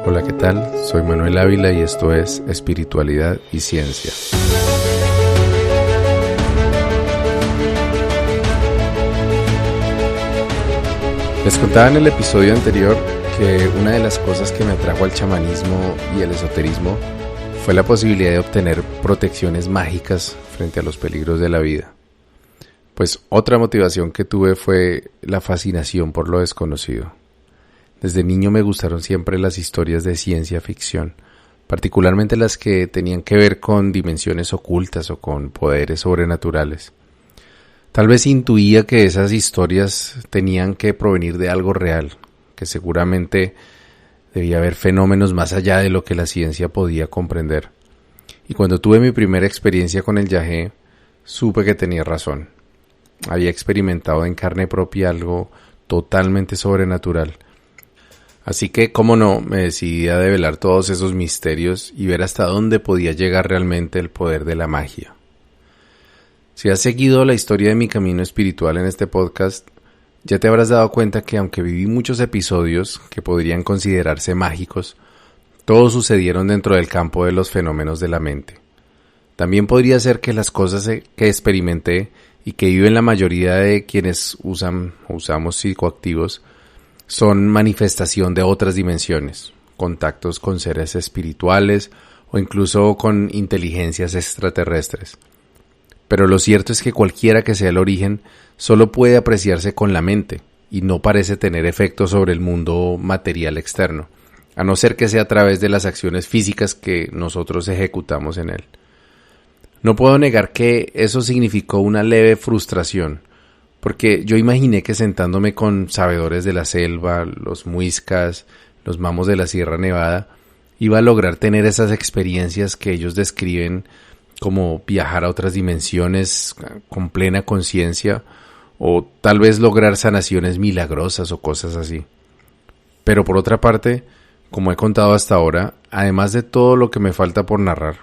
Hola, ¿qué tal? Soy Manuel Ávila y esto es Espiritualidad y Ciencia. Les contaba en el episodio anterior que una de las cosas que me atrajo al chamanismo y al esoterismo fue la posibilidad de obtener protecciones mágicas frente a los peligros de la vida. Pues otra motivación que tuve fue la fascinación por lo desconocido. Desde niño me gustaron siempre las historias de ciencia ficción, particularmente las que tenían que ver con dimensiones ocultas o con poderes sobrenaturales. Tal vez intuía que esas historias tenían que provenir de algo real, que seguramente debía haber fenómenos más allá de lo que la ciencia podía comprender. Y cuando tuve mi primera experiencia con el yagé, supe que tenía razón. Había experimentado en carne propia algo totalmente sobrenatural. Así que, cómo no, me decidí a develar todos esos misterios y ver hasta dónde podía llegar realmente el poder de la magia. Si has seguido la historia de mi camino espiritual en este podcast, ya te habrás dado cuenta que aunque viví muchos episodios que podrían considerarse mágicos, todos sucedieron dentro del campo de los fenómenos de la mente. También podría ser que las cosas que experimenté y que viven la mayoría de quienes usamos psicoactivos son manifestación de otras dimensiones, contactos con seres espirituales o incluso con inteligencias extraterrestres. Pero lo cierto es que cualquiera que sea el origen, solo puede apreciarse con la mente y no parece tener efecto sobre el mundo material externo, a no ser que sea a través de las acciones físicas que nosotros ejecutamos en él. No puedo negar que eso significó una leve frustración, porque yo imaginé que sentándome con sabedores de la selva, los muiscas, los mamos de la Sierra Nevada, iba a lograr tener esas experiencias que ellos describen como viajar a otras dimensiones con plena conciencia, o tal vez lograr sanaciones milagrosas o cosas así. Pero por otra parte, como he contado hasta ahora, además de todo lo que me falta por narrar,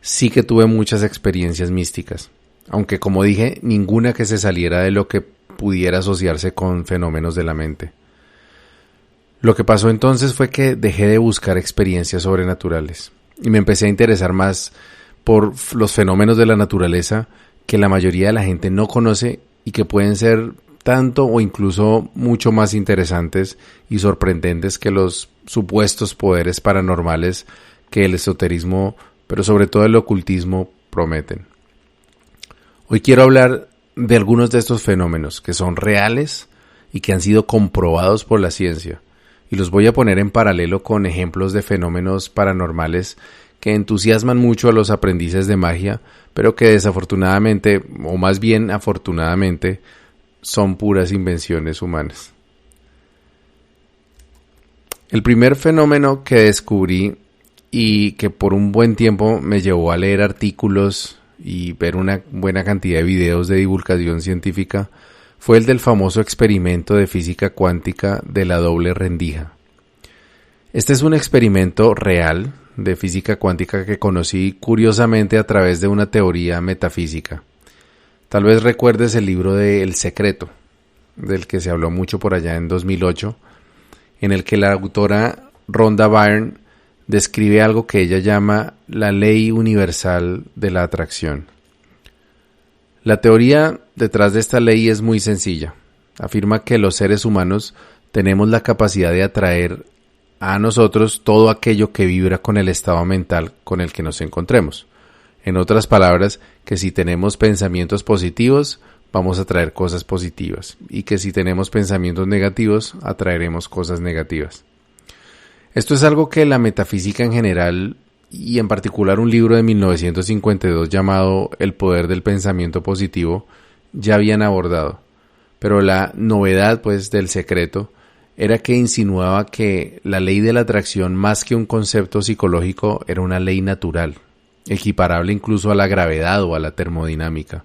sí que tuve muchas experiencias místicas. Aunque, como dije, ninguna que se saliera de lo que pudiera asociarse con fenómenos de la mente. Lo que pasó entonces fue que dejé de buscar experiencias sobrenaturales y me empecé a interesar más por los fenómenos de la naturaleza que la mayoría de la gente no conoce y que pueden ser tanto o incluso mucho más interesantes y sorprendentes que los supuestos poderes paranormales que el esoterismo, pero sobre todo el ocultismo, prometen. Hoy quiero hablar de algunos de estos fenómenos que son reales y que han sido comprobados por la ciencia, y los voy a poner en paralelo con ejemplos de fenómenos paranormales que entusiasman mucho a los aprendices de magia, pero que desafortunadamente, o más bien afortunadamente, son puras invenciones humanas. El primer fenómeno que descubrí y que por un buen tiempo me llevó a leer artículos y ver una buena cantidad de videos de divulgación científica fue el del famoso experimento de física cuántica de la doble rendija. Este es un experimento real de física cuántica que conocí curiosamente a través de una teoría metafísica. Tal vez recuerdes el libro de El Secreto, del que se habló mucho por allá en 2008, en el que la autora Rhonda Byrne describe algo que ella llama la ley universal de la atracción. La teoría detrás de esta ley es muy sencilla. Afirma que los seres humanos tenemos la capacidad de atraer a nosotros todo aquello que vibra con el estado mental con el que nos encontremos. En otras palabras, que si tenemos pensamientos positivos, vamos a atraer cosas positivas, y que si tenemos pensamientos negativos, atraeremos cosas negativas. Esto es algo que la metafísica en general, y en particular un libro de 1952 llamado El poder del pensamiento positivo, ya habían abordado. Pero la novedad, del secreto, era que insinuaba que la ley de la atracción, más que un concepto psicológico, era una ley natural, equiparable incluso a la gravedad o a la termodinámica.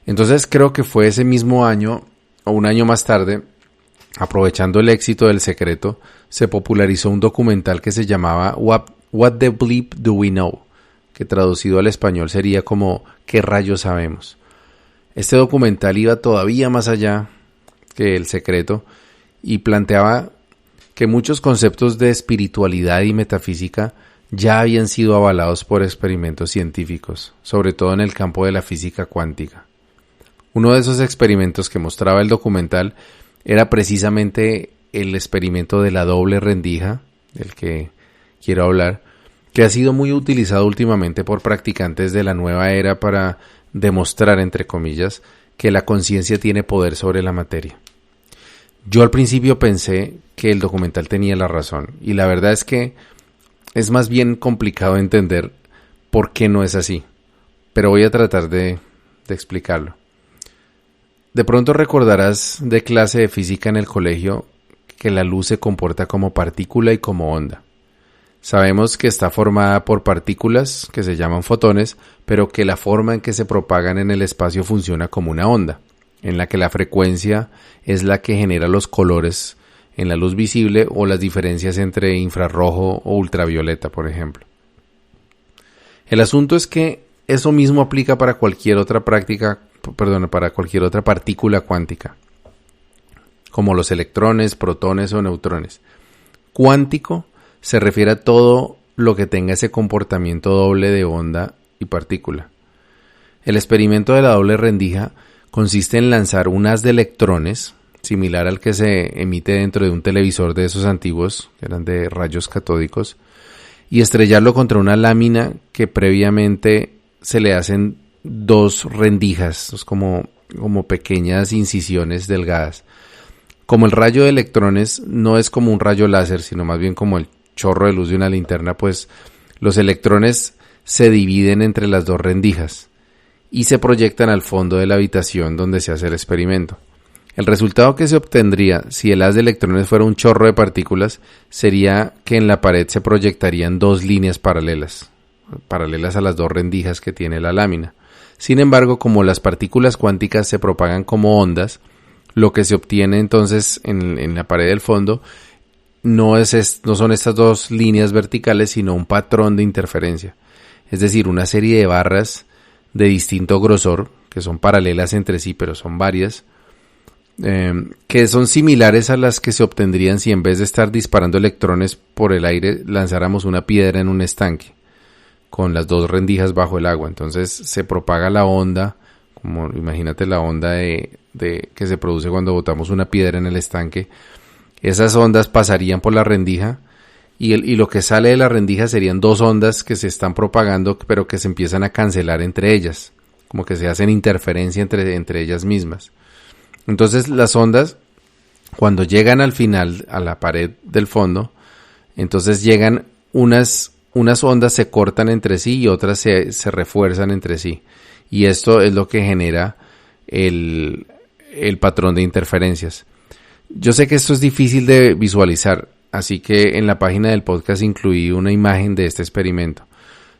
Entonces creo que fue ese mismo año, o un año más tarde, aprovechando el éxito del secreto, se popularizó un documental que se llamaba What the Bleep Do We Know, que traducido al español sería como ¿qué rayos sabemos? Este documental iba todavía más allá que El Secreto y planteaba que muchos conceptos de espiritualidad y metafísica ya habían sido avalados por experimentos científicos, sobre todo en el campo de la física cuántica. Uno de esos experimentos que mostraba el documental era precisamente el experimento de la doble rendija, del que quiero hablar, que ha sido muy utilizado últimamente por practicantes de la nueva era para demostrar, entre comillas, que la conciencia tiene poder sobre la materia. Yo al principio pensé que el documental tenía la razón, y la verdad es que es más bien complicado entender por qué no es así, pero voy a tratar de explicarlo. De pronto recordarás de clase de física en el colegio que la luz se comporta como partícula y como onda. Sabemos que está formada por partículas que se llaman fotones, pero que la forma en que se propagan en el espacio funciona como una onda, en la que la frecuencia es la que genera los colores en la luz visible o las diferencias entre infrarrojo o ultravioleta, por ejemplo. El asunto es que eso mismo aplica para cualquier otra partícula cuántica, como los electrones, protones o neutrones. Cuántico se refiere a todo lo que tenga ese comportamiento doble de onda y partícula. El experimento de la doble rendija consiste en lanzar un haz de electrones, similar al que se emite dentro de un televisor de esos antiguos, que eran de rayos catódicos, y estrellarlo contra una lámina que previamente se le hacen dos rendijas, como pequeñas incisiones delgadas. Como el rayo de electrones no es como un rayo láser, sino más bien como el chorro de luz de una linterna, pues los electrones se dividen entre las dos rendijas y se proyectan al fondo de la habitación donde se hace el experimento. El resultado que se obtendría si el haz de electrones fuera un chorro de partículas sería que en la pared se proyectarían dos líneas paralelas a las dos rendijas que tiene la lámina. Sin embargo, como las partículas cuánticas se propagan como ondas, lo que se obtiene entonces en la pared del fondo no son estas dos líneas verticales, sino un patrón de interferencia. Es decir, una serie de barras de distinto grosor, que son paralelas entre sí, pero son varias, que son similares a las que se obtendrían si en vez de estar disparando electrones por el aire, lanzáramos una piedra en un estanque, con las dos rendijas bajo el agua. Entonces se propaga la onda, como imagínate la onda que se produce cuando botamos una piedra en el estanque. Esas ondas pasarían por la rendija y lo que sale de la rendija serían dos ondas que se están propagando, pero que se empiezan a cancelar entre ellas, como que se hacen interferencia entre ellas mismas. Entonces las ondas, cuando llegan al final a la pared del fondo, entonces llegan unas ondas se cortan entre sí y otras se refuerzan entre sí. Y esto es lo que genera el patrón de interferencias. Yo sé que esto es difícil de visualizar, así que en la página del podcast incluí una imagen de este experimento.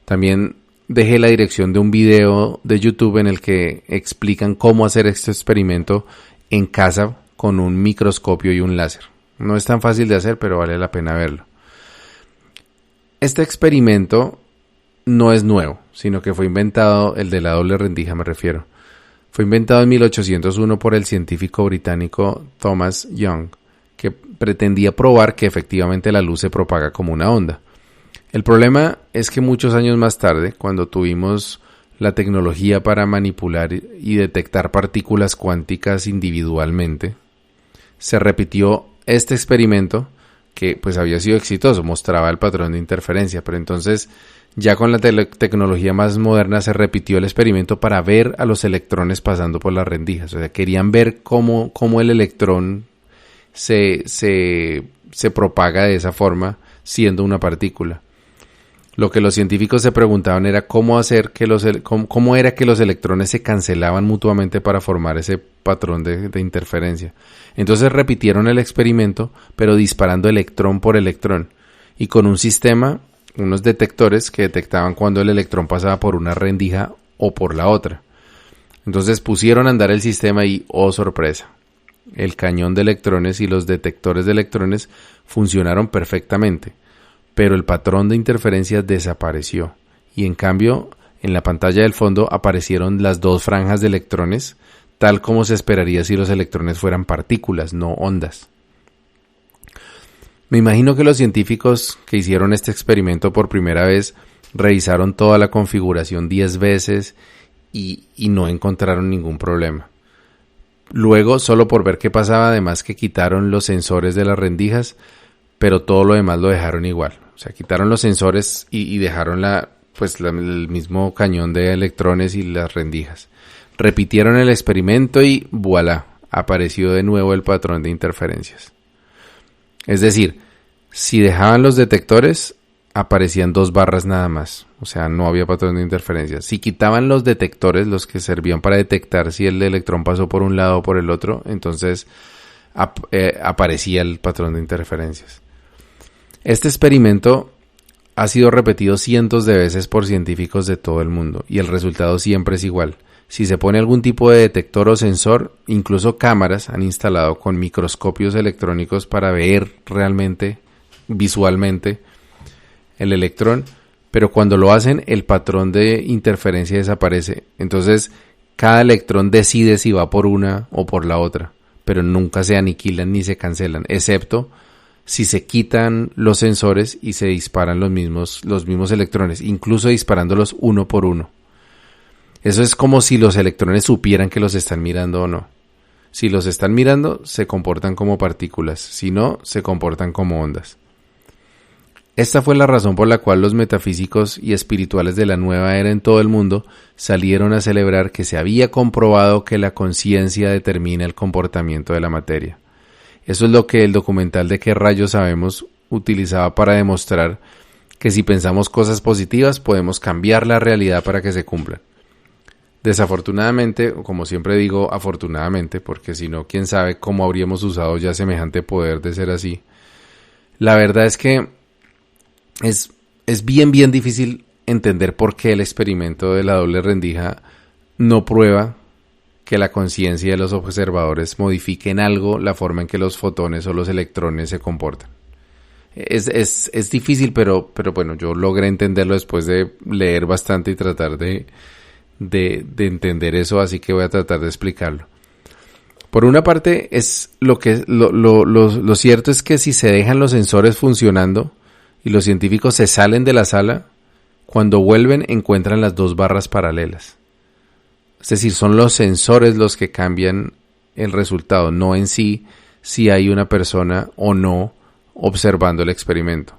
También dejé la dirección de un video de YouTube en el que explican cómo hacer este experimento en casa con un microscopio y un láser. No es tan fácil de hacer, pero vale la pena verlo. Este experimento no es nuevo, sino que fue inventado, el de la doble rendija me refiero. Fue inventado en 1801 por el científico británico Thomas Young, que pretendía probar que efectivamente la luz se propaga como una onda. El problema es que muchos años más tarde, cuando tuvimos la tecnología para manipular y detectar partículas cuánticas individualmente, se repitió este experimento que pues había sido exitoso, mostraba el patrón de interferencia, pero entonces ya con la tecnología más moderna se repitió el experimento para ver a los electrones pasando por las rendijas. O sea, querían ver cómo el electrón se propaga de esa forma siendo una partícula. Lo que los científicos se preguntaban era cómo era que los electrones se cancelaban mutuamente para formar ese patrón de interferencia. Entonces repitieron el experimento, pero disparando electrón por electrón y con un sistema, unos detectores que detectaban cuando el electrón pasaba por una rendija o por la otra. Entonces pusieron a andar el sistema y, oh sorpresa, el cañón de electrones y los detectores de electrones funcionaron perfectamente, pero el patrón de interferencia desapareció y en cambio en la pantalla del fondo aparecieron las dos franjas de electrones, tal como se esperaría si los electrones fueran partículas, no ondas. Me imagino que los científicos que hicieron este experimento por primera vez revisaron toda la configuración 10 veces y no encontraron ningún problema. Luego, solo por ver qué pasaba, además que quitaron los sensores de las rendijas, pero todo lo demás lo dejaron igual. O sea, quitaron los sensores y dejaron el mismo cañón de electrones y las rendijas. Repitieron el experimento y voilà, apareció de nuevo el patrón de interferencias. Es decir, si dejaban los detectores, aparecían 2 barras nada más. O sea, no había patrón de interferencias. Si quitaban los detectores, los que servían para detectar si el electrón pasó por un lado o por el otro, entonces aparecía el patrón de interferencias. Este experimento ha sido repetido cientos de veces por científicos de todo el mundo y el resultado siempre es igual. Si se pone algún tipo de detector o sensor, incluso cámaras han instalado con microscopios electrónicos para ver realmente, visualmente, el electrón, pero cuando lo hacen, el patrón de interferencia desaparece. Entonces, cada electrón decide si va por una o por la otra, pero nunca se aniquilan ni se cancelan, excepto si se quitan los sensores y se disparan los mismos electrones, incluso disparándolos uno por uno. Eso es como si los electrones supieran que los están mirando o no. Si los están mirando, se comportan como partículas, si no, se comportan como ondas. Esta fue la razón por la cual los metafísicos y espirituales de la nueva era en todo el mundo salieron a celebrar que se había comprobado que la conciencia determina el comportamiento de la materia. Eso es lo que el documental de ¿Qué rayos sabemos? Utilizaba para demostrar que si pensamos cosas positivas podemos cambiar la realidad para que se cumplan. Desafortunadamente, o como siempre digo, afortunadamente, porque si no, quién sabe cómo habríamos usado ya semejante poder de ser así. La verdad es que es bien difícil entender por qué el experimento de la doble rendija no prueba que la conciencia de los observadores modifique en algo la forma en que los fotones o los electrones se comportan. Es difícil, pero bueno, yo logré entenderlo después de leer bastante y tratar de entender eso, así que voy a tratar de explicarlo. Por una parte, lo cierto es que si se dejan los sensores funcionando y los científicos se salen de la sala, cuando vuelven encuentran las 2 barras paralelas. Es decir, son los sensores los que cambian el resultado, no en sí si hay una persona o no observando el experimento.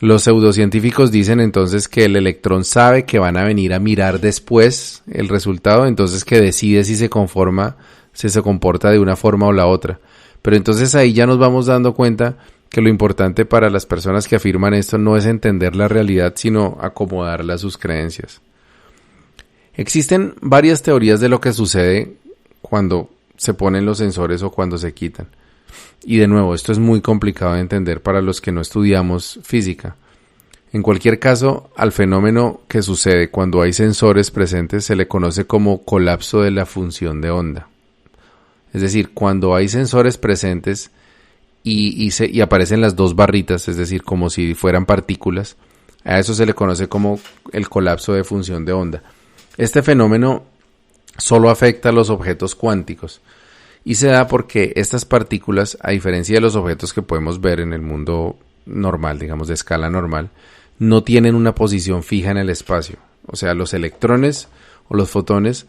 Los pseudocientíficos dicen entonces que el electrón sabe que van a venir a mirar después el resultado, entonces que decide si se comporta de una forma o la otra. Pero entonces ahí ya nos vamos dando cuenta que lo importante para las personas que afirman esto no es entender la realidad, sino acomodarla a sus creencias. Existen varias teorías de lo que sucede cuando se ponen los sensores o cuando se quitan. Y de nuevo, esto es muy complicado de entender para los que no estudiamos física. En cualquier caso, al fenómeno que sucede cuando hay sensores presentes se le conoce como colapso de la función de onda. Es decir, cuando hay sensores presentes y aparecen las 2 barritas, es decir, como si fueran partículas, a eso se le conoce como el colapso de función de onda. Este fenómeno solo afecta a los objetos cuánticos y se da porque estas partículas, a diferencia de los objetos que podemos ver en el mundo normal, digamos de escala normal, no tienen una posición fija en el espacio. O sea, los electrones o los fotones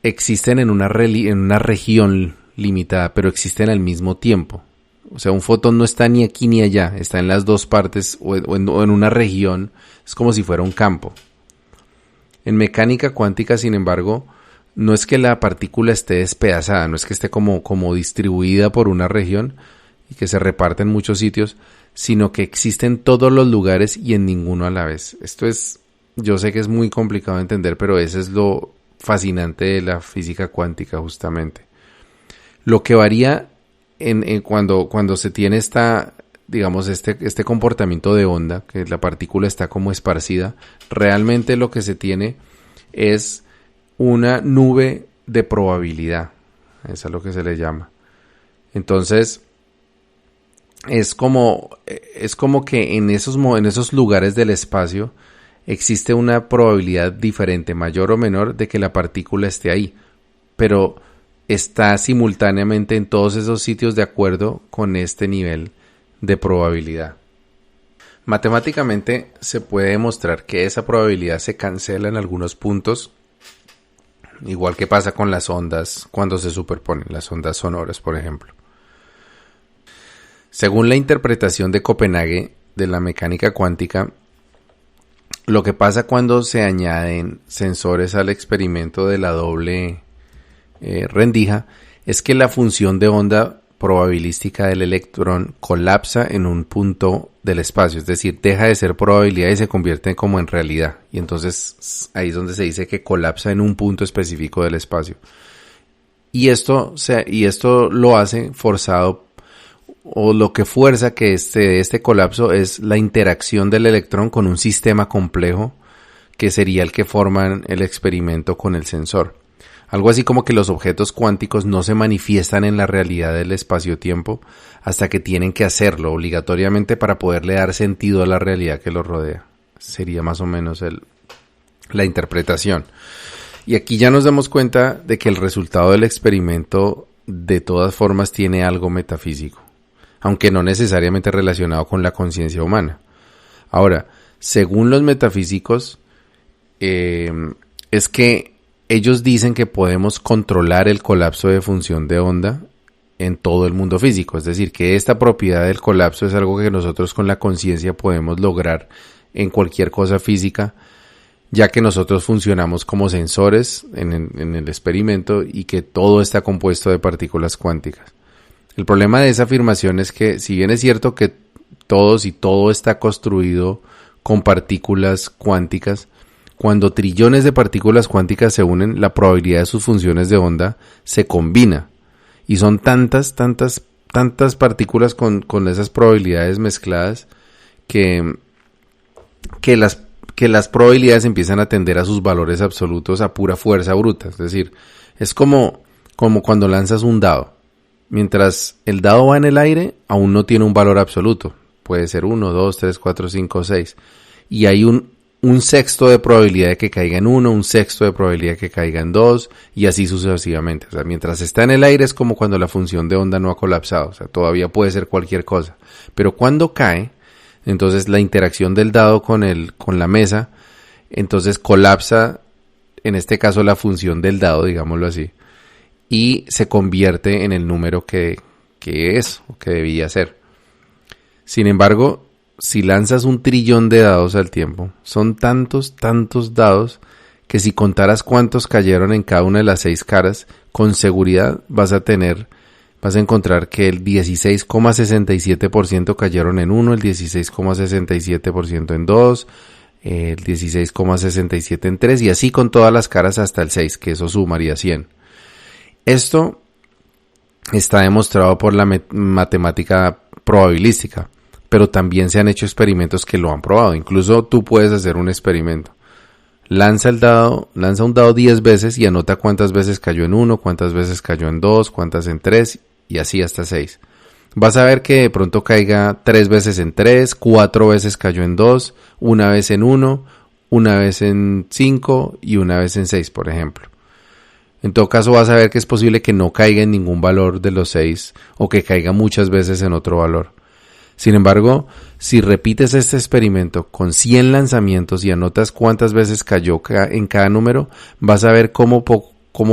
existen en una región limitada, pero existen al mismo tiempo. O sea, un fotón no está ni aquí ni allá, está en las 2 partes o en una región, es como si fuera un campo. En mecánica cuántica, sin embargo, no es que la partícula esté despedazada, no es que esté como distribuida por una región y que se reparte en muchos sitios, sino que existe en todos los lugares y en ninguno a la vez. Yo sé que es muy complicado de entender, pero eso es lo fascinante de la física cuántica justamente. Lo que varía cuando se tiene este comportamiento de onda, que la partícula está como esparcida, realmente lo que se tiene es una nube de probabilidad. Eso es lo que se le llama. Entonces, es como que en esos lugares del espacio existe una probabilidad diferente, mayor o menor, de que la partícula esté ahí, pero está simultáneamente en todos esos sitios de acuerdo con este nivel de probabilidad. Matemáticamente se puede demostrar que esa probabilidad se cancela en algunos puntos, igual que pasa con las ondas cuando se superponen, las ondas sonoras, por ejemplo. Según la interpretación de Copenhague de la mecánica cuántica, lo que pasa cuando se añaden sensores al experimento de la doble rendija es que la función de onda probabilística del electrón colapsa en un punto del espacio, es decir, deja de ser probabilidad y se convierte como en realidad, y entonces ahí es donde se dice que colapsa en un punto específico del espacio, y esto lo hace forzado, o lo que fuerza que este colapso es la interacción del electrón con un sistema complejo que sería el que forman el experimento con el sensor. Algo así como que los objetos cuánticos no se manifiestan en la realidad del espacio-tiempo hasta que tienen que hacerlo obligatoriamente para poderle dar sentido a la realidad que los rodea. Sería más o menos la interpretación. Y aquí ya nos damos cuenta de que el resultado del experimento de todas formas tiene algo metafísico, aunque no necesariamente relacionado con la conciencia humana. Ahora, según los metafísicos, es que ellos dicen que podemos controlar el colapso de función de onda en todo el mundo físico. Es decir, que esta propiedad del colapso es algo que nosotros con la conciencia podemos lograr en cualquier cosa física, ya que nosotros funcionamos como sensores en el experimento y que todo está compuesto de partículas cuánticas. El problema de esa afirmación es que, si bien es cierto que todo está construido con partículas cuánticas, cuando trillones de partículas cuánticas se unen, la probabilidad de sus funciones de onda se combina. Y son tantas partículas con esas probabilidades mezcladas que las probabilidades empiezan a tender a sus valores absolutos a pura fuerza bruta. Es decir, es como cuando lanzas un dado. Mientras el dado va en el aire, aún no tiene un valor absoluto. Puede ser 1, 2, 3, 4, 5, 6. Y hay un sexto de probabilidad de que caiga en 1, un sexto de probabilidad de que caiga en 2, y así sucesivamente. O sea, mientras está en el aire es como cuando la función de onda no ha colapsado. O sea, todavía puede ser cualquier cosa. Pero cuando cae, entonces la interacción del dado con la mesa, entonces colapsa, en este caso la función del dado, digámoslo así, y se convierte en el número que es o que debía ser. Sin embargo, si lanzas 1 trillón de dados al tiempo, son tantos dados que si contaras cuántos cayeron en cada una de las 6 caras, con seguridad vas a encontrar que el 16,67% cayeron en 1, el 16,67% en 2, el 16,67% en 3, y así con todas las caras hasta el 6, que eso sumaría 100. Esto está demostrado por la matemática probabilística, pero también se han hecho experimentos que lo han probado. Incluso tú puedes hacer un experimento. Lanza un dado 10 veces y anota cuántas veces cayó en 1, cuántas veces cayó en 2, cuántas en 3 y así hasta 6. Vas a ver que de pronto caiga 3 veces en 3, 4 veces cayó en 2, una vez en 1, una vez en 5 y una vez en 6, por ejemplo. En todo caso vas a ver que es posible que no caiga en ningún valor de los 6 o que caiga muchas veces en otro valor. Sin embargo, si repites este experimento con 100 lanzamientos y anotas cuántas veces cayó en cada número, vas a ver cómo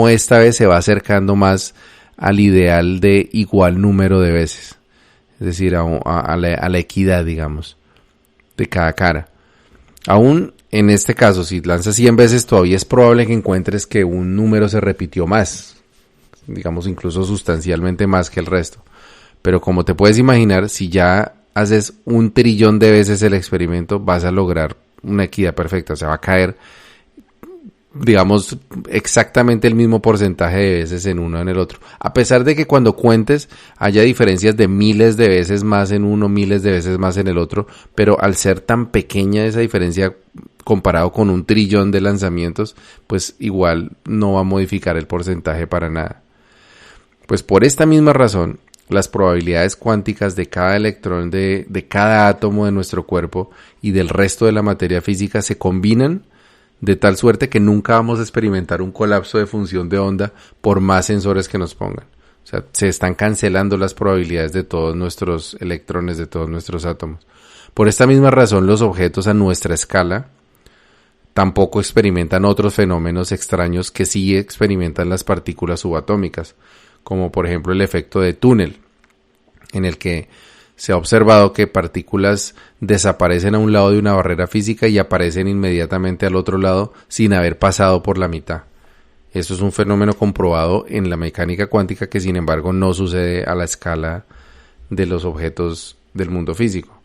esta vez se va acercando más al ideal de igual número de veces. Es decir, a la equidad, digamos, de cada cara. Aún en este caso, si lanzas 100 veces, todavía es probable que encuentres que un número se repitió más, digamos incluso sustancialmente más que el resto. Pero como te puedes imaginar, si ya haces 1 trillón de veces el experimento, vas a lograr una equidad perfecta. O sea, va a caer, digamos, exactamente el mismo porcentaje de veces en uno en el otro. A pesar de que cuando cuentes haya diferencias de miles de veces más en uno, miles de veces más en el otro, pero al ser tan pequeña esa diferencia comparado con 1 trillón de lanzamientos, pues igual no va a modificar el porcentaje para nada. Pues por esta misma razón, las probabilidades cuánticas de cada electrón de cada átomo de nuestro cuerpo y del resto de la materia física se combinan de tal suerte que nunca vamos a experimentar un colapso de función de onda por más sensores que nos pongan. O O sea, se están cancelando las probabilidades de todos nuestros electrones, de todos nuestros átomos. Por esta misma razón, los objetos a nuestra escala tampoco experimentan otros fenómenos extraños que sí experimentan las partículas subatómicas, como por ejemplo el efecto de túnel, en el que se ha observado que partículas desaparecen a un lado de una barrera física y aparecen inmediatamente al otro lado sin haber pasado por la mitad. Esto es un fenómeno comprobado en la mecánica cuántica que sin embargo no sucede a la escala de los objetos del mundo físico.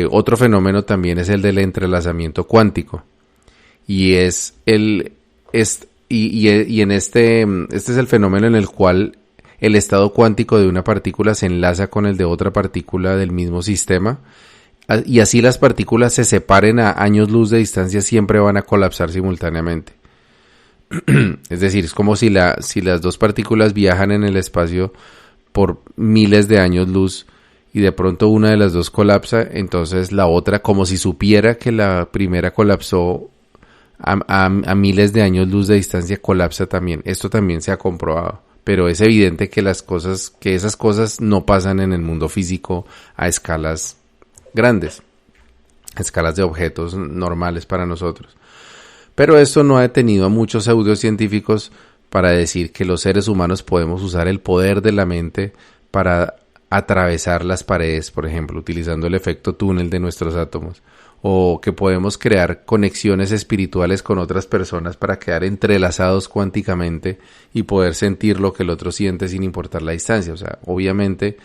Otro fenómeno también es el del entrelazamiento cuántico. Y este es el fenómeno en el cual el estado cuántico de una partícula se enlaza con el de otra partícula del mismo sistema, y así las partículas se separen a años luz de distancia, siempre van a colapsar simultáneamente. Es decir, es como si las dos partículas viajan en el espacio por miles de años luz y de pronto una de las dos colapsa, entonces la otra, como si supiera que la primera colapsó a miles de años luz de distancia, colapsa también. Esto también se ha comprobado, pero es evidente que esas cosas no pasan en el mundo físico a escalas grandes, a escalas de objetos normales para nosotros. Pero esto no ha detenido a muchos pseudocientíficos para decir que los seres humanos podemos usar el poder de la mente para atravesar las paredes, por ejemplo, utilizando el efecto túnel de nuestros átomos, o que podemos crear conexiones espirituales con otras personas para quedar entrelazados cuánticamente y poder sentir lo que el otro siente sin importar la distancia. O sea, obviamente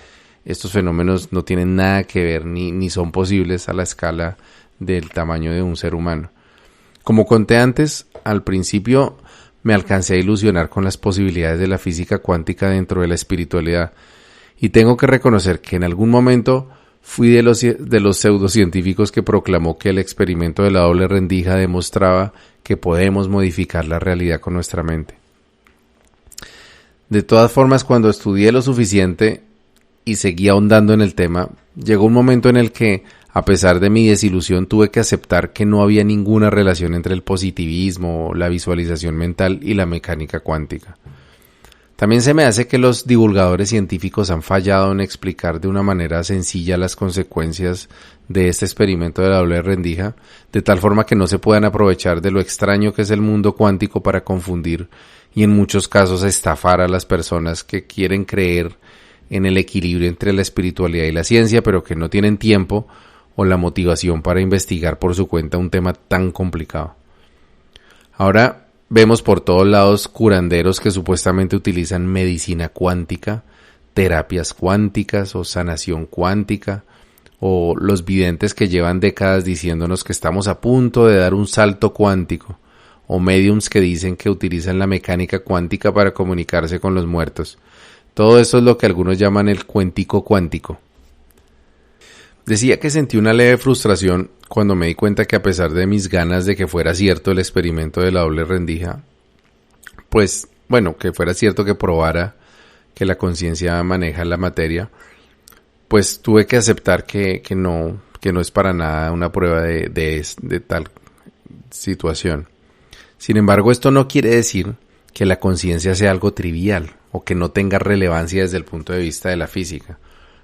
estos fenómenos no tienen nada que ver ni son posibles a la escala del tamaño de un ser humano. Como conté antes, al principio me alcancé a ilusionar con las posibilidades de la física cuántica dentro de la espiritualidad, y tengo que reconocer que en algún momento fui de los pseudocientíficos que proclamó que el experimento de la doble rendija demostraba que podemos modificar la realidad con nuestra mente. De todas formas, cuando estudié lo suficiente y seguí ahondando en el tema, llegó un momento en el que, a pesar de mi desilusión, tuve que aceptar que no había ninguna relación entre el positivismo, la visualización mental y la mecánica cuántica. También se me hace que los divulgadores científicos han fallado en explicar de una manera sencilla las consecuencias de este experimento de la doble rendija, de tal forma que no se puedan aprovechar de lo extraño que es el mundo cuántico para confundir y en muchos casos estafar a las personas que quieren creer en el equilibrio entre la espiritualidad y la ciencia, pero que no tienen tiempo o la motivación para investigar por su cuenta un tema tan complicado. Ahora vemos por todos lados curanderos que supuestamente utilizan medicina cuántica, terapias cuánticas o sanación cuántica, o los videntes que llevan décadas diciéndonos que estamos a punto de dar un salto cuántico, o médiums que dicen que utilizan la mecánica cuántica para comunicarse con los muertos. Todo eso es lo que algunos llaman el cuentico cuántico. Decía que sentí una leve frustración cuando me di cuenta que, a pesar de mis ganas de que fuera cierto el experimento de la doble rendija, que fuera cierto que probara que la conciencia maneja la materia, pues tuve que aceptar que no es para nada una prueba de tal situación. Sin embargo, esto no quiere decir que la conciencia sea algo trivial o que no tenga relevancia desde el punto de vista de la física.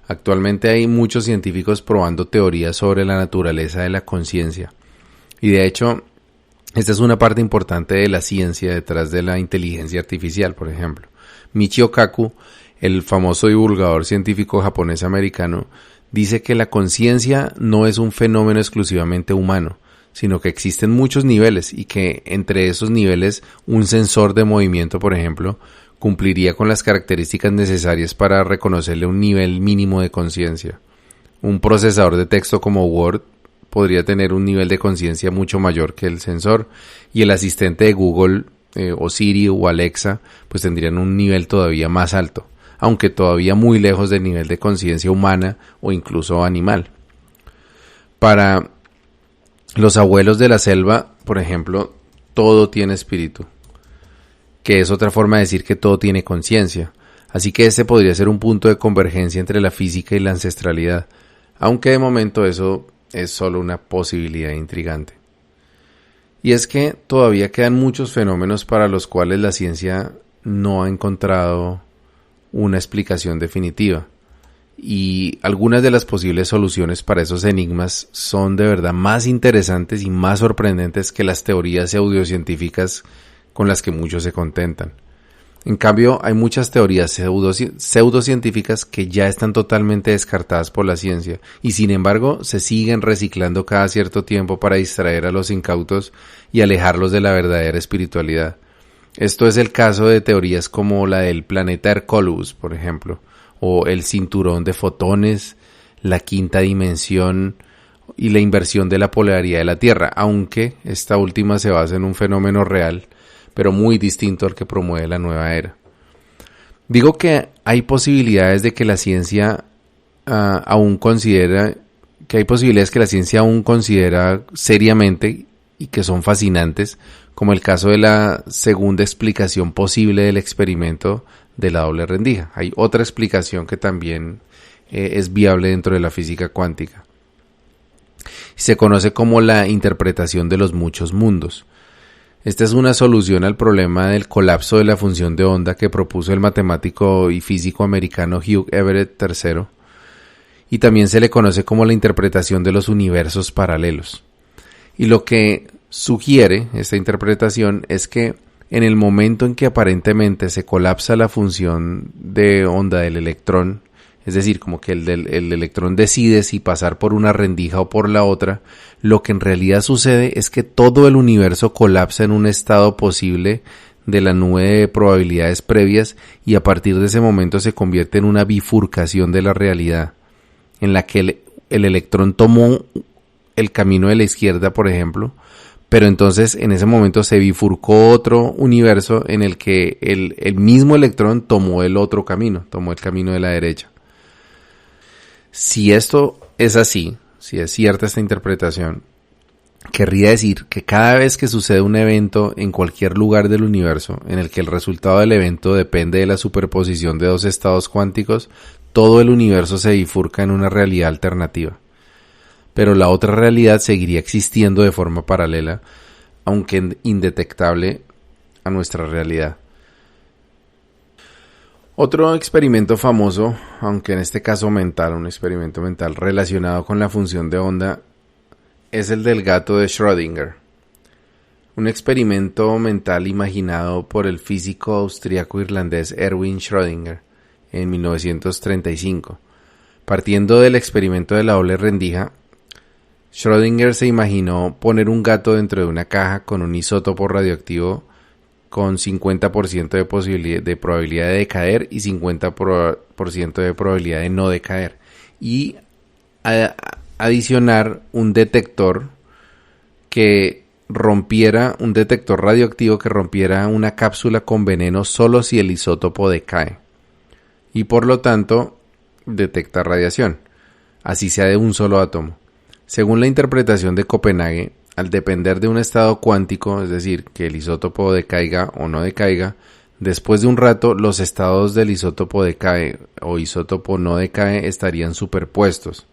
Actualmente hay muchos científicos probando teorías sobre la naturaleza de la conciencia. Y de hecho, esta es una parte importante de la ciencia detrás de la inteligencia artificial, por ejemplo. Michio Kaku, el famoso divulgador científico japonés-americano, dice que la conciencia no es un fenómeno exclusivamente humano, sino que existen muchos niveles y que entre esos niveles un sensor de movimiento, por ejemplo, cumpliría con las características necesarias para reconocerle un nivel mínimo de conciencia. Un procesador de texto como Word podría tener un nivel de conciencia mucho mayor que el sensor, y el asistente de Google o Siri o Alexa pues tendrían un nivel todavía más alto, aunque todavía muy lejos del nivel de conciencia humana o incluso animal. Para los abuelos de la selva, por ejemplo, todo tiene espíritu, que es otra forma de decir que todo tiene conciencia. Así que este podría ser un punto de convergencia entre la física y la ancestralidad, aunque de momento eso es solo una posibilidad intrigante. Y es que todavía quedan muchos fenómenos para los cuales la ciencia no ha encontrado una explicación definitiva. Y algunas de las posibles soluciones para esos enigmas son de verdad más interesantes y más sorprendentes que las teorías pseudocientíficas con las que muchos se contentan. En cambio, hay muchas teorías pseudocientíficas que ya están totalmente descartadas por la ciencia y sin embargo se siguen reciclando cada cierto tiempo para distraer a los incautos y alejarlos de la verdadera espiritualidad. Esto es el caso de teorías como la del planeta Hercólogos, por ejemplo, o el cinturón de fotones, la quinta dimensión y la inversión de la polaridad de la Tierra, aunque esta última se basa en un fenómeno real, pero muy distinto al que promueve la nueva era. Digo que hay posibilidades de que la ciencia aún considera seriamente y que son fascinantes, como el caso de la segunda explicación posible del experimento de la doble rendija. Hay otra explicación que también es viable dentro de la física cuántica. Se conoce como la interpretación de los muchos mundos. Esta es una solución al problema del colapso de la función de onda que propuso el matemático y físico americano Hugh Everett III, y también se le conoce como la interpretación de los universos paralelos. Y lo que sugiere esta interpretación es que en el momento en que aparentemente se colapsa la función de onda del electrón, es decir, como que el electrón decide si pasar por una rendija o por la otra, lo que en realidad sucede es que todo el universo colapsa en un estado posible de la nube de probabilidades previas y a partir de ese momento se convierte en una bifurcación de la realidad, en la que el electrón tomó el camino de la izquierda, por ejemplo, pero entonces en ese momento se bifurcó otro universo en el que el mismo electrón tomó el otro camino, tomó el camino de la derecha. Si esto es así, si es cierta esta interpretación, querría decir que cada vez que sucede un evento en cualquier lugar del universo en el que el resultado del evento depende de la superposición de dos estados cuánticos, todo el universo se bifurca en una realidad alternativa. Pero la otra realidad seguiría existiendo de forma paralela, aunque indetectable a nuestra realidad. Otro experimento famoso, aunque en este caso mental, un experimento mental relacionado con la función de onda, es el del gato de Schrödinger. Un experimento mental imaginado por el físico austríaco-irlandés Erwin Schrödinger en 1935. Partiendo del experimento de la doble rendija, Schrödinger se imaginó poner un gato dentro de una caja con un isótopo radioactivo con 50% de probabilidad de decaer y 50% de probabilidad de no decaer. Y adicionar un detector radioactivo que rompiera una cápsula con veneno solo si el isótopo decae. Y por lo tanto, detecta radiación, así sea de un solo átomo. Según la interpretación de Copenhague, al depender de un estado cuántico, es decir, que el isótopo decaiga o no decaiga, después de un rato los estados del isótopo decae o isótopo no decae estarían superpuestos.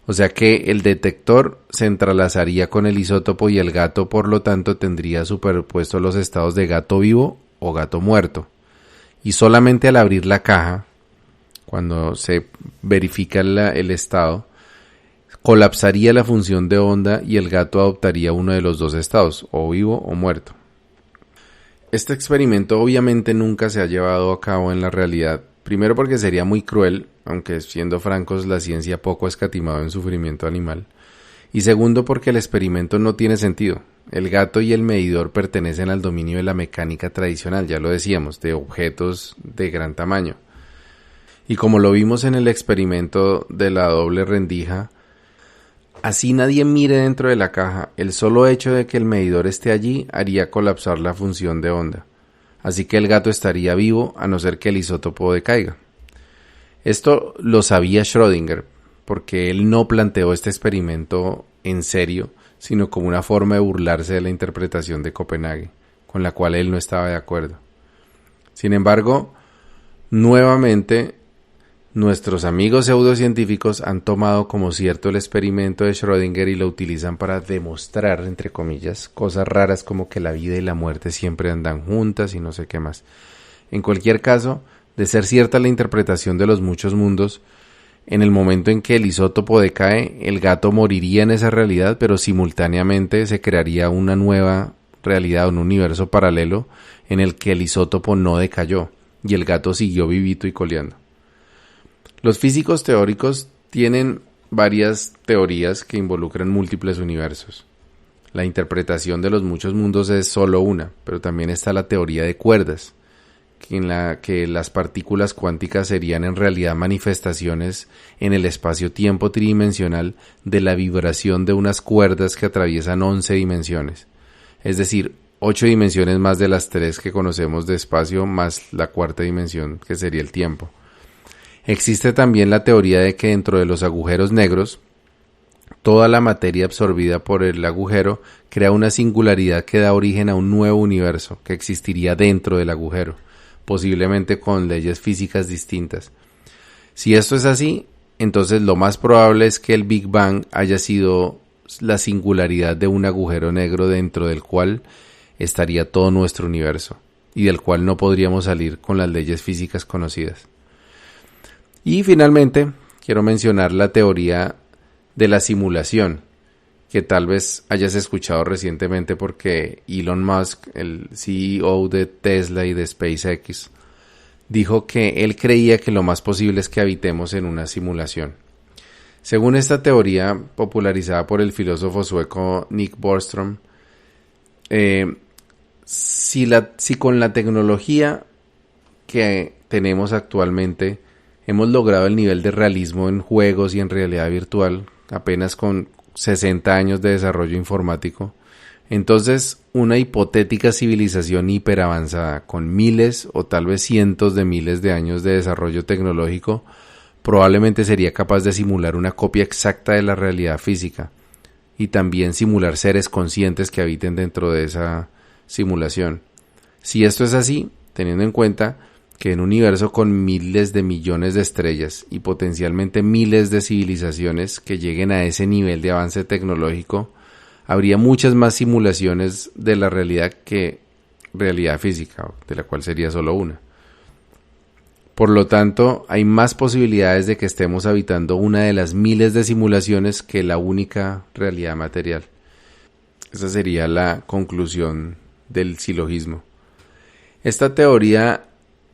O sea que el detector se entrelazaría con el isótopo y el gato, por lo tanto, tendría superpuestos los estados de gato vivo o gato muerto. Y solamente al abrir la caja, cuando se verifica el estado, colapsaría la función de onda y el gato adoptaría uno de los dos estados, o vivo o muerto. Este experimento obviamente nunca se ha llevado a cabo en la realidad, primero porque sería muy cruel, aunque siendo francos la ciencia poco ha escatimado en sufrimiento animal, y segundo porque el experimento no tiene sentido. El gato y el medidor pertenecen al dominio de la mecánica tradicional, ya lo decíamos, de objetos de gran tamaño. Y como lo vimos en el experimento de la doble rendija, así nadie mire dentro de la caja, el solo hecho de que el medidor esté allí haría colapsar la función de onda. Así que el gato estaría vivo a no ser que el isótopo decaiga. Esto lo sabía Schrödinger, porque él no planteó este experimento en serio, sino como una forma de burlarse de la interpretación de Copenhague, con la cual él no estaba de acuerdo. Sin embargo, nuevamente, nuestros amigos pseudocientíficos han tomado como cierto el experimento de Schrödinger y lo utilizan para demostrar, entre comillas, cosas raras como que la vida y la muerte siempre andan juntas y no sé qué más. En cualquier caso, De ser cierta la interpretación de los muchos mundos, en el momento en que el isótopo decae, el gato moriría en esa realidad, pero simultáneamente se crearía una nueva realidad, un universo paralelo en el que el isótopo no decayó y el gato siguió vivito y coleando. Los físicos teóricos tienen varias teorías que involucran múltiples universos. La interpretación de los muchos mundos es solo una, pero también está la teoría de cuerdas, en la que las partículas cuánticas serían en realidad manifestaciones en el espacio-tiempo tridimensional de la vibración de unas cuerdas que atraviesan 11 dimensiones, es decir, 8 dimensiones más de las 3 que conocemos de espacio, más la cuarta dimensión que sería el tiempo. Existe también la teoría de que dentro de los agujeros negros, toda la materia absorbida por el agujero crea una singularidad que da origen a un nuevo universo que existiría dentro del agujero, posiblemente con leyes físicas distintas. Si esto es así, entonces lo más probable es que el Big Bang haya sido la singularidad de un agujero negro dentro del cual estaría todo nuestro universo y del cual no podríamos salir con las leyes físicas conocidas. Y finalmente, quiero mencionar la teoría de la simulación, que tal vez hayas escuchado recientemente porque Elon Musk, el CEO de Tesla y de SpaceX, dijo que él creía que lo más posible es que habitemos en una simulación. Según esta teoría, popularizada por el filósofo sueco Nick Bostrom, si con la tecnología que tenemos actualmente hemos logrado el nivel de realismo en juegos y en realidad virtual, apenas con 60 años de desarrollo informático, entonces una hipotética civilización hiperavanzada con miles o tal vez cientos de miles de años de desarrollo tecnológico probablemente sería capaz de simular una copia exacta de la realidad física y también simular seres conscientes que habiten dentro de esa simulación. Si esto es así, teniendo en cuenta que en un universo con miles de millones de estrellas y potencialmente miles de civilizaciones que lleguen a ese nivel de avance tecnológico, habría muchas más simulaciones de la realidad que realidad física, de la cual sería solo una. Por lo tanto, hay más posibilidades de que estemos habitando una de las miles de simulaciones que la única realidad material. Esa sería la conclusión del silogismo. Esta teoría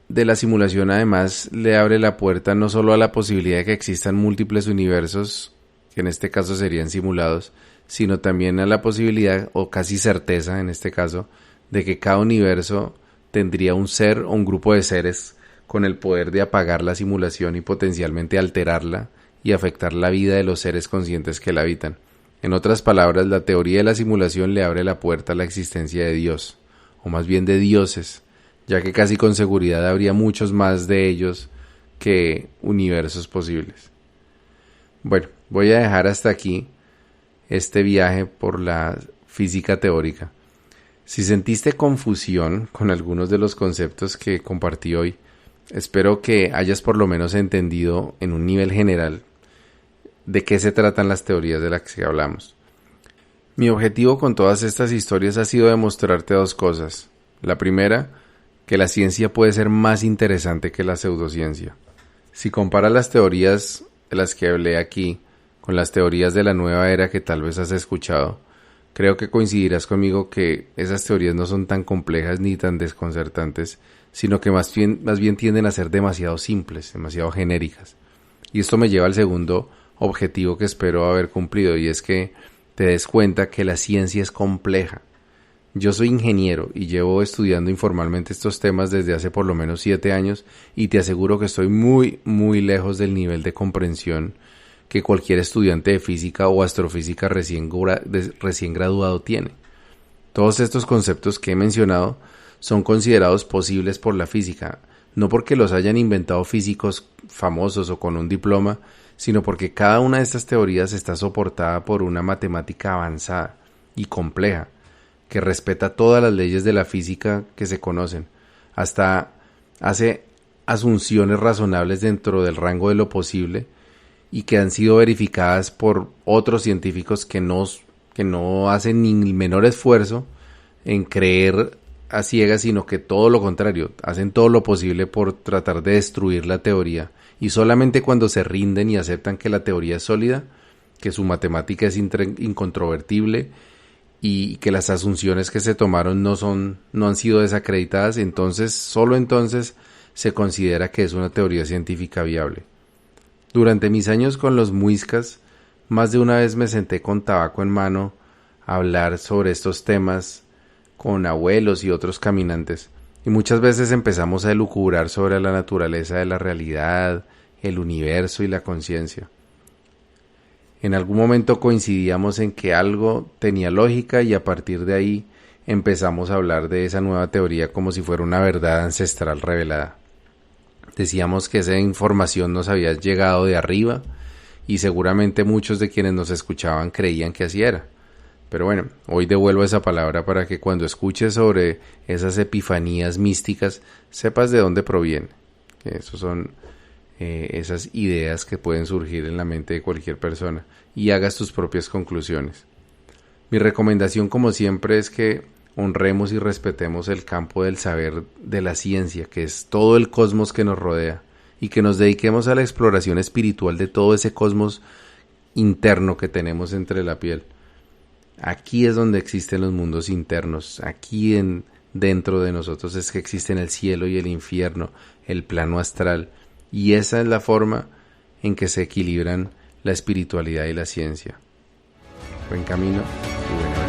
de la simulación además le abre la puerta no solo a la posibilidad de que existan múltiples universos, que en este caso serían simulados, sino también a la posibilidad, o casi certeza en este caso, de que cada universo tendría un ser o un grupo de seres con el poder de apagar la simulación y potencialmente alterarla y afectar la vida de los seres conscientes que la habitan. En otras palabras, la teoría de la simulación le abre la puerta a la existencia de Dios, o más bien de dioses, ya que casi con seguridad habría muchos más de ellos que universos posibles. Bueno, voy a dejar hasta aquí este viaje por la física teórica. Si sentiste confusión con algunos de los conceptos que compartí hoy, espero que hayas por lo menos entendido en un nivel general de qué se tratan las teorías de las que hablamos. Mi objetivo con todas estas historias ha sido demostrarte dos cosas. La primera, que la ciencia puede ser más interesante que la pseudociencia. Si comparas las teorías de las que hablé aquí con las teorías de la nueva era que tal vez has escuchado, creo que coincidirás conmigo que esas teorías no son tan complejas ni tan desconcertantes, sino que más bien tienden a ser demasiado simples, demasiado genéricas. Y esto me lleva al segundo objetivo que espero haber cumplido, y es que te des cuenta que la ciencia es compleja. Yo soy ingeniero y llevo estudiando informalmente estos temas desde hace por lo menos 7 años y te aseguro que estoy muy, muy lejos del nivel de comprensión que cualquier estudiante de física o astrofísica recién graduado tiene. Todos estos conceptos que he mencionado son considerados posibles por la física, no porque los hayan inventado físicos famosos o con un diploma, sino porque cada una de estas teorías está soportada por una matemática avanzada y compleja, que respeta todas las leyes de la física que se conocen, hasta hace asunciones razonables dentro del rango de lo posible y que han sido verificadas por otros científicos que no hacen ni el menor esfuerzo en creer a ciegas, sino que todo lo contrario, hacen todo lo posible por tratar de destruir la teoría, y solamente cuando se rinden y aceptan que la teoría es sólida, que su matemática es incontrovertible y que las asunciones que se tomaron no han sido desacreditadas, entonces, solo entonces se considera que es una teoría científica viable. Durante mis años con los muiscas, más de una vez me senté con tabaco en mano a hablar sobre estos temas con abuelos y otros caminantes, y muchas veces empezamos a elucubrar sobre la naturaleza de la realidad, el universo y la conciencia. En algún momento coincidíamos en que algo tenía lógica y a partir de ahí empezamos a hablar de esa nueva teoría como si fuera una verdad ancestral revelada. Decíamos que esa información nos había llegado de arriba y seguramente muchos de quienes nos escuchaban creían que así era. Pero bueno, hoy devuelvo esa palabra para que cuando escuches sobre esas epifanías místicas sepas de dónde provienen. Que esos son esas ideas que pueden surgir en la mente de cualquier persona y hagas tus propias conclusiones. Mi recomendación, como siempre, es que honremos y respetemos el campo del saber de la ciencia, que es todo el cosmos que nos rodea, y que nos dediquemos a la exploración espiritual de todo ese cosmos interno que tenemos entre la piel. Aquí es donde existen los mundos internos, aquí dentro de nosotros es que existen el cielo y el infierno, el plano astral, y esa es la forma en que se equilibran la espiritualidad y la ciencia. Buen camino y buena vida.